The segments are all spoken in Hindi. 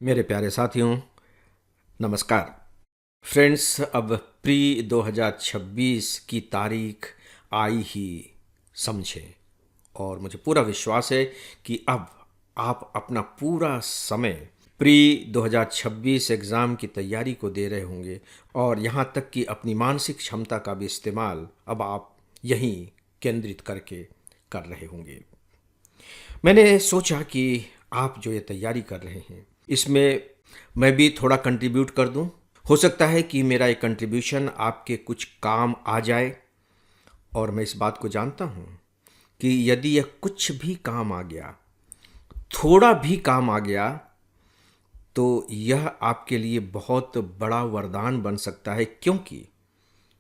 मेरे प्यारे साथियों, नमस्कार। फ्रेंड्स, अब प्री 2026 की तारीख आई ही समझें। और मुझे पूरा विश्वास है कि अब आप अपना पूरा समय प्री 2026 एग्ज़ाम की तैयारी को दे रहे होंगे और यहाँ तक कि अपनी मानसिक क्षमता का भी इस्तेमाल अब आप यहीं केंद्रित करके कर रहे होंगे। मैंने सोचा कि आप जो ये तैयारी कर रहे हैं इसमें मैं भी थोड़ा कंट्रीब्यूट कर दूं। हो सकता है कि मेरा ये कंट्रीब्यूशन आपके कुछ काम आ जाए। और मैं इस बात को जानता हूं कि यदि यह कुछ भी काम आ गया, थोड़ा भी काम आ गया, तो यह आपके लिए बहुत बड़ा वरदान बन सकता है। क्योंकि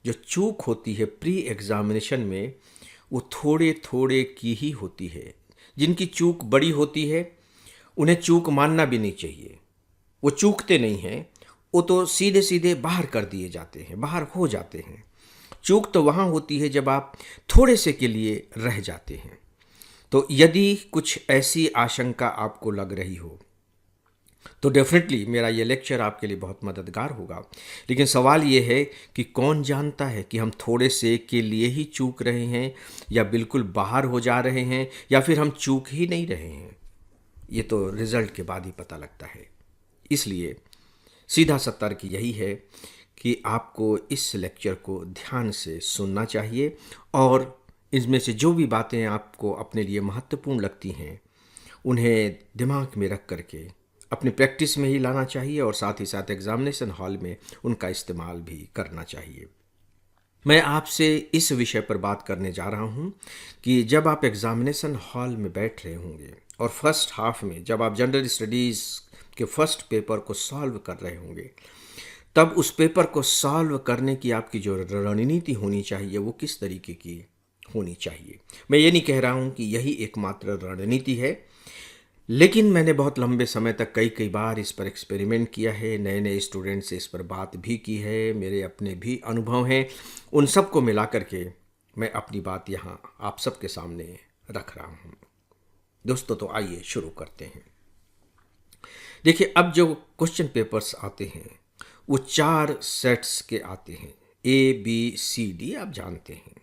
जो चूक होती है प्री एग्जामिनेशन में, वो थोड़े थोड़े की ही होती है। जिनकी चूक बड़ी होती है उन्हें चूक मानना भी नहीं चाहिए। वो चूकते नहीं हैं, वो तो सीधे सीधे बाहर कर दिए जाते हैं, बाहर हो जाते हैं। चूक तो वहाँ होती है जब आप थोड़े से के लिए रह जाते हैं। तो यदि कुछ ऐसी आशंका आपको लग रही हो तो डेफिनेटली मेरा ये लेक्चर आपके लिए बहुत मददगार होगा। लेकिन सवाल ये है कि कौन जानता है कि हम थोड़े से के लिए ही चूक रहे हैं, या बिल्कुल बाहर हो जा रहे हैं, या फिर हम चूक ही नहीं रहे हैं। ये तो रिजल्ट के बाद ही पता लगता है। इसलिए सीधा सा तर्क यही है कि आपको इस लेक्चर को ध्यान से सुनना चाहिए और इसमें से जो भी बातें आपको अपने लिए महत्वपूर्ण लगती हैं उन्हें दिमाग में रख करके अपनी प्रैक्टिस में ही लाना चाहिए और साथ ही साथ एग्जामिनेशन हॉल में उनका इस्तेमाल भी करना चाहिए। मैं आपसे इस विषय पर बात करने जा रहा हूं कि जब आप एग्जामिनेशन हॉल में बैठ रहे होंगे और फर्स्ट हाफ में जब आप जनरल स्टडीज़ के फर्स्ट पेपर को सॉल्व कर रहे होंगे, तब उस पेपर को सॉल्व करने की आपकी जो रणनीति होनी चाहिए वो किस तरीके की होनी चाहिए। मैं ये नहीं कह रहा हूँ कि यही एकमात्र रणनीति है, लेकिन मैंने बहुत लंबे समय तक कई कई बार इस पर एक्सपेरिमेंट किया है, नए नए स्टूडेंट से इस पर बात भी की है, मेरे अपने भी अनुभव हैं। उन सब को मिला करके मैं अपनी बात यहाँ आप सबके सामने रख रहा हूँ। दोस्तों, तो आइए शुरू करते हैं। देखिए, अब जो क्वेश्चन पेपर्स आते हैं वो 4 सेट्स के आते हैं, ABCD आप जानते हैं।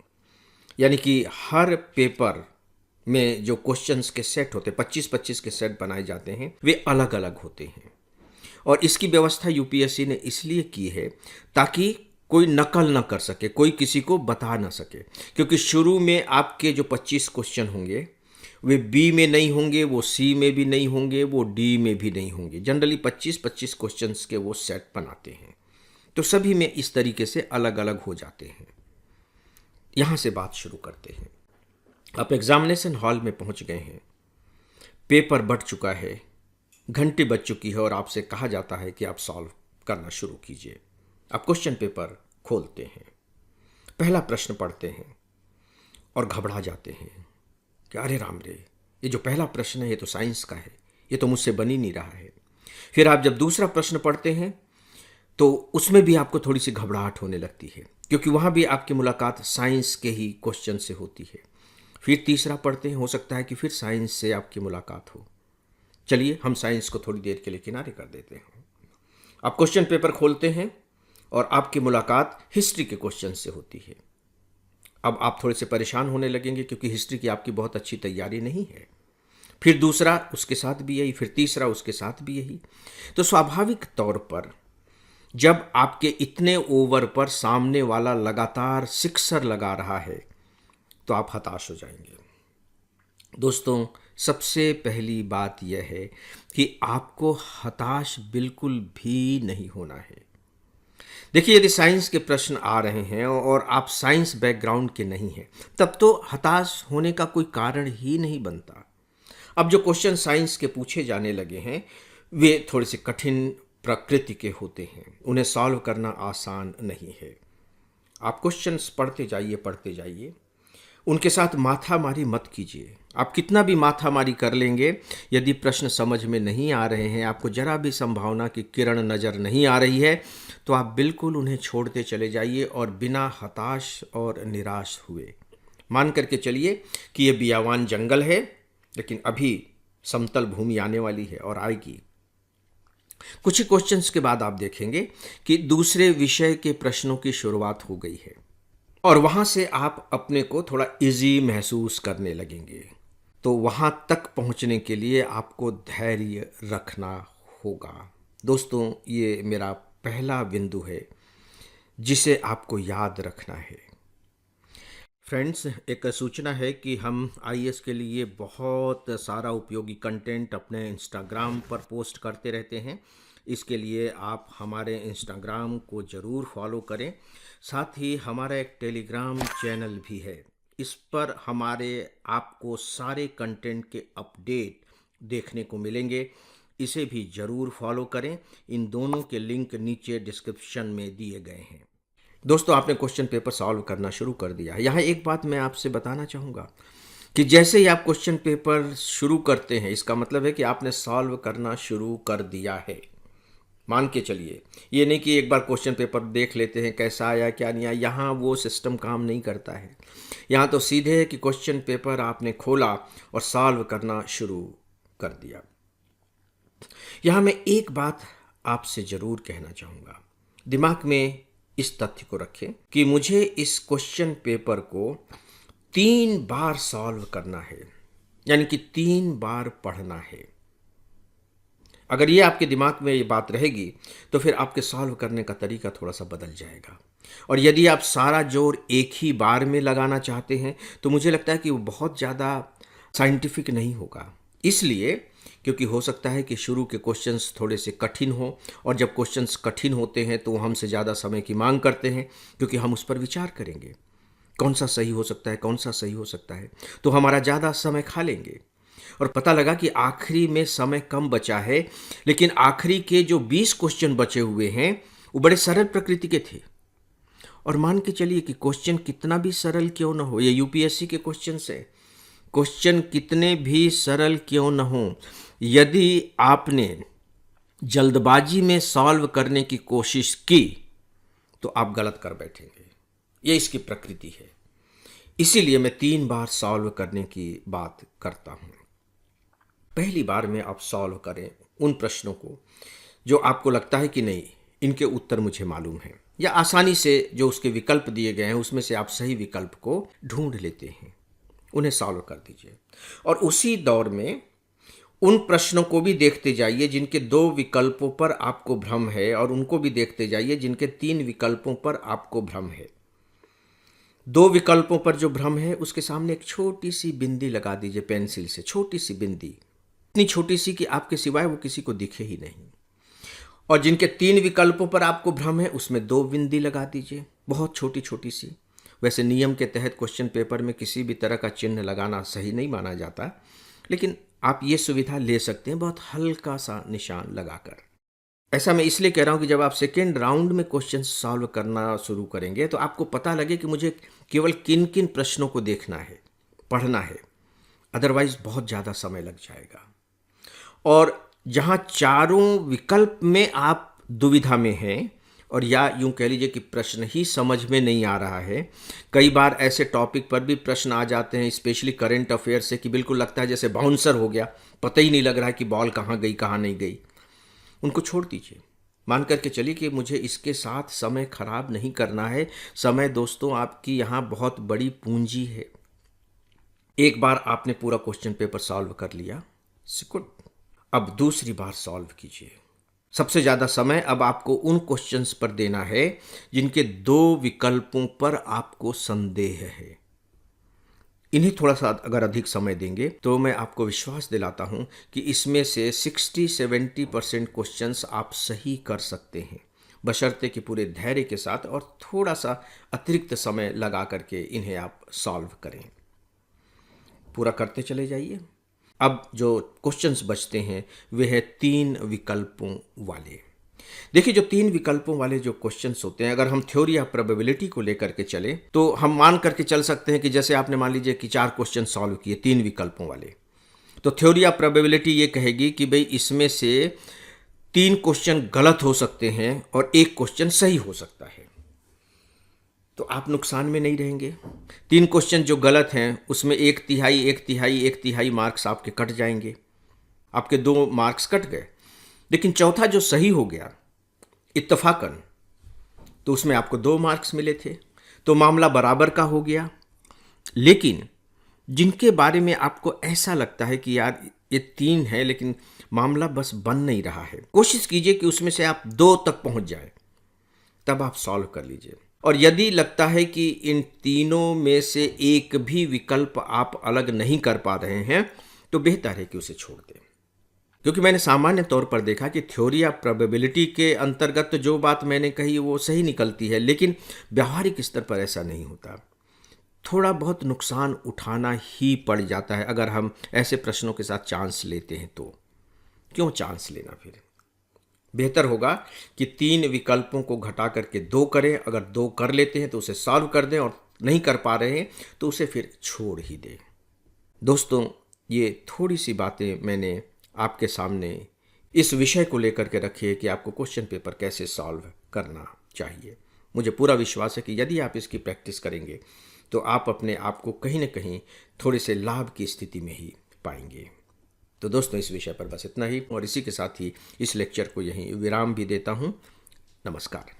यानी कि हर पेपर में जो क्वेश्चंस के सेट होते हैं, 25-25 के सेट बनाए जाते हैं, वे अलग अलग होते हैं। और इसकी व्यवस्था यूपीएससी ने इसलिए की है ताकि कोई नकल ना कर सके, कोई किसी को बता ना सके। क्योंकि शुरू में आपके जो 25 क्वेश्चन होंगे वे बी में नहीं होंगे, वो सी में भी नहीं होंगे, वो डी में भी नहीं होंगे। जनरली 25-25 क्वेश्चंस के वो सेट बनाते हैं, तो सभी में इस तरीके से अलग अलग हो जाते हैं। यहाँ से बात शुरू करते हैं। आप एग्जामिनेशन हॉल में पहुँच गए हैं, पेपर बढ़ चुका है, घंटी बज चुकी है और आपसे कहा जाता है कि आप सॉल्व करना शुरू कीजिए। आप क्वेश्चन पेपर खोलते हैं, पहला प्रश्न पढ़ते हैं और घबरा जाते हैं कि अरे राम रे, ये जो पहला प्रश्न है ये तो साइंस का है, ये तो मुझसे बन ही नहीं रहा है। फिर आप जब दूसरा प्रश्न पढ़ते हैं तो उसमें भी आपको थोड़ी सी घबराहट होने लगती है, क्योंकि वहाँ भी आपकी मुलाकात साइंस के ही क्वेश्चन से होती है। फिर तीसरा पढ़ते हैं, हो सकता है कि फिर साइंस से आपकी मुलाकात हो। चलिए, हम साइंस को थोड़ी देर के लिए किनारे कर देते हैं। आप क्वेश्चन पेपर खोलते हैं और आपकी मुलाकात हिस्ट्री के क्वेश्चन से होती है। अब आप थोड़े से परेशान होने लगेंगे क्योंकि हिस्ट्री की आपकी बहुत अच्छी तैयारी नहीं है। फिर दूसरा, उसके साथ भी यही, फिर तीसरा, उसके साथ भी यही। तो स्वाभाविक तौर पर जब आपके इतने ओवर पर सामने वाला लगातार सिक्सर लगा रहा है तो आप हताश हो जाएंगे। दोस्तों, सबसे पहली बात यह है कि आपको हताश बिल्कुल भी नहीं होना है। देखिए, यदि साइंस के प्रश्न आ रहे हैं और आप साइंस बैकग्राउंड के नहीं हैं, तब तो हताश होने का कोई कारण ही नहीं बनता। अब जो क्वेश्चन साइंस के पूछे जाने लगे हैं वे थोड़े से कठिन प्रकृति के होते हैं, उन्हें सॉल्व करना आसान नहीं है। आप क्वेश्चंस पढ़ते जाइए, उनके साथ माथा मारी मत कीजिए। आप कितना भी माथा मारी कर लेंगे, यदि प्रश्न समझ में नहीं आ रहे हैं, आपको जरा भी संभावना की किरण नज़र नहीं आ रही है, तो आप बिल्कुल उन्हें छोड़ते चले जाइए और बिना हताश और निराश हुए मान करके चलिए कि ये बियावान जंगल है, लेकिन अभी समतल भूमि आने वाली है और आएगी। कुछ ही क्वेश्चंस के बाद आप देखेंगे कि दूसरे विषय के प्रश्नों की शुरुआत हो गई है और वहाँ से आप अपने को थोड़ा इजी महसूस करने लगेंगे। तो वहाँ तक पहुँचने के लिए आपको धैर्य रखना होगा। दोस्तों, ये मेरा पहला बिंदु है जिसे आपको याद रखना है। फ्रेंड्स, एक सूचना है कि हम आईएएस के लिए बहुत सारा उपयोगी कंटेंट अपने इंस्टाग्राम पर पोस्ट करते रहते हैं। इसके लिए आप हमारे इंस्टाग्राम को ज़रूर फॉलो करें। साथ ही हमारा एक टेलीग्राम चैनल भी है। इस पर हमारे आपको सारे कंटेंट के अपडेट देखने को मिलेंगे। इसे भी ज़रूर फॉलो करें। इन दोनों के लिंक नीचे डिस्क्रिप्शन में दिए गए हैं। दोस्तों, आपने क्वेश्चन पेपर सॉल्व करना शुरू कर दिया है। यहाँ एक बात मैं आपसे बताना चाहूँगा कि जैसे ही आप क्वेश्चन पेपर शुरू करते हैं, इसका मतलब है कि आपने सॉल्व करना शुरू कर दिया है। मान के चलिए, ये नहीं कि एक बार क्वेश्चन पेपर देख लेते हैं कैसा आया क्या नहीं आया। यहाँ वो सिस्टम काम नहीं करता है। यहाँ तो सीधे है कि क्वेश्चन पेपर आपने खोला और सॉल्व करना शुरू कर दिया। यहाँ मैं एक बात आपसे ज़रूर कहना चाहूँगा। दिमाग में इस तथ्य को रखें कि मुझे इस क्वेश्चन पेपर को 3 बार सॉल्व करना है, यानी कि 3 बार पढ़ना है। अगर ये आपके दिमाग में ये बात रहेगी तो फिर आपके सॉल्व करने का तरीका थोड़ा सा बदल जाएगा। और यदि आप सारा जोर एक ही बार में लगाना चाहते हैं तो मुझे लगता है कि वो बहुत ज़्यादा साइंटिफिक नहीं होगा। इसलिए क्योंकि हो सकता है कि शुरू के क्वेश्चंस थोड़े से कठिन हो, और जब क्वेश्चंस कठिन होते हैं तो हमसे ज़्यादा समय की मांग करते हैं, क्योंकि हम उस पर विचार करेंगे कौन सा सही हो सकता है, कौन सा सही हो सकता है, तो हमारा ज़्यादा समय खा लेंगे। और पता लगा कि आखिरी में समय कम बचा है, लेकिन आखिरी के जो 20 क्वेश्चन बचे हुए हैं वो बड़े सरल प्रकृति के थे। और मान के चलिए कि क्वेश्चन कितना भी सरल क्यों ना हो, ये यूपीएससी के क्वेश्चन है, क्वेश्चन कितने भी सरल क्यों न हो, यदि आपने जल्दबाजी में सॉल्व करने की कोशिश की तो आप गलत कर बैठेंगे। ये इसकी प्रकृति है। इसीलिए मैं 3 बार सॉल्व करने की बात करता हूँ। पहली बार में आप सॉल्व करें उन प्रश्नों को जो आपको लगता है कि नहीं, इनके उत्तर मुझे मालूम है, या आसानी से जो उसके विकल्प दिए गए हैं उसमें से आप सही विकल्प को ढूंढ लेते हैं, उन्हें सॉल्व कर दीजिए। और उसी दौर में उन प्रश्नों को भी देखते जाइए जिनके 2 विकल्पों पर आपको भ्रम है, और उनको भी देखते जाइए जिनके 3 विकल्पों पर आपको भ्रम है। 2 विकल्पों पर जो भ्रम है उसके सामने एक छोटी सी बिंदी लगा दीजिए पेंसिल से, छोटी सी बिंदी, इतनी छोटी सी कि आपके सिवाय वो किसी को दिखे ही नहीं। और जिनके 3 विकल्पों पर आपको भ्रम है उसमें 2 बिंदी लगा दीजिए, बहुत छोटी छोटी सी। वैसे नियम के तहत क्वेश्चन पेपर में किसी भी तरह का चिन्ह लगाना सही नहीं माना जाता, लेकिन आप ये सुविधा ले सकते हैं बहुत हल्का सा निशान लगाकर। ऐसा मैं इसलिए कह रहा हूँ कि जब आप सेकेंड राउंड में क्वेश्चन सॉल्व करना शुरू करेंगे तो आपको पता लगे कि मुझे केवल किन किन प्रश्नों को देखना है, पढ़ना है, अदरवाइज बहुत ज़्यादा समय लग जाएगा। और जहाँ चारों विकल्प में आप दुविधा में हैं, और या यूं कह लीजिए कि प्रश्न ही समझ में नहीं आ रहा है, कई बार ऐसे टॉपिक पर भी प्रश्न आ जाते हैं स्पेशली करंट अफेयर से कि बिल्कुल लगता है जैसे बाउंसर हो गया, पता ही नहीं लग रहा है कि बॉल कहाँ गई कहाँ नहीं गई। उनको छोड़ दीजिए, मान करके चलिए कि मुझे इसके साथ समय खराब नहीं करना है। समय दोस्तों आपकी यहाँ बहुत बड़ी पूंजी है। एक बार आपने पूरा क्वेश्चन पेपर सॉल्व कर लिया, गुड। अब दूसरी बार सॉल्व कीजिए। सबसे ज़्यादा समय अब आपको उन क्वेश्चंस पर देना है जिनके 2 विकल्पों पर आपको संदेह है। इन्हें थोड़ा सा अगर अधिक समय देंगे तो मैं आपको विश्वास दिलाता हूं कि इसमें से 60-70% क्वेश्चंस आप सही कर सकते हैं, बशर्ते कि पूरे धैर्य के साथ और थोड़ा सा अतिरिक्त समय लगा करके इन्हें आप सॉल्व करें। पूरा करते चले जाइए। अब जो क्वेश्चंस बचते हैं वे है 3 विकल्पों वाले। देखिए, जो 3 विकल्पों वाले जो क्वेश्चंस होते हैं, अगर हम थ्योरी या प्रोबेबिलिटी को लेकर के चले तो हम मान करके चल सकते हैं कि जैसे आपने मान लीजिए कि 4 क्वेश्चन सॉल्व किए 3 विकल्पों वाले, तो थ्योरी या प्रोबेबिलिटी ये कहेगी कि भाई इसमें से 3 क्वेश्चन गलत हो सकते हैं और 1 क्वेश्चन सही हो सकता है, तो आप नुकसान में नहीं रहेंगे। 3 क्वेश्चन जो गलत हैं उसमें 1/3 मार्क्स आपके कट जाएंगे, आपके 2 मार्क्स कट गए। लेकिन चौथा जो सही हो गया इत्तफाकन, तो उसमें आपको 2 मार्क्स मिले थे, तो मामला बराबर का हो गया। लेकिन जिनके बारे में आपको ऐसा लगता है कि यार ये 3 है लेकिन मामला बस बन नहीं रहा है, कोशिश कीजिए कि उसमें से आप 2 तक पहुंच जाए, तब आप सॉल्व कर लीजिए। और यदि लगता है कि इन तीनों में से एक भी विकल्प आप अलग नहीं कर पा रहे हैं, तो बेहतर है कि उसे छोड़ दें। क्योंकि मैंने सामान्य तौर पर देखा कि थ्योरी ऑफ प्रोबेबिलिटी के अंतर्गत जो बात मैंने कही वो सही निकलती है, लेकिन व्यावहारिक स्तर पर ऐसा नहीं होता। थोड़ा बहुत नुकसान उठाना ही पड़ जाता है अगर हम ऐसे प्रश्नों के साथ चांस लेते हैं। तो क्यों चांस लेना? फिर बेहतर होगा कि 3 विकल्पों को घटा करके 2 करें। अगर 2 कर लेते हैं तो उसे सॉल्व कर दें, और नहीं कर पा रहे हैं तो उसे फिर छोड़ ही दें। दोस्तों, ये थोड़ी सी बातें मैंने आपके सामने इस विषय को लेकर के रखी है कि आपको क्वेश्चन पेपर कैसे सॉल्व करना चाहिए। मुझे पूरा विश्वास है कि यदि आप इसकी प्रैक्टिस करेंगे तो आप अपने आप को कहीं ना कहीं थोड़े से लाभ की स्थिति में ही पाएंगे। तो दोस्तों, इस विषय पर बस इतना ही, और इसी के साथ ही इस लेक्चर को यहीं विराम भी देता हूँ। नमस्कार।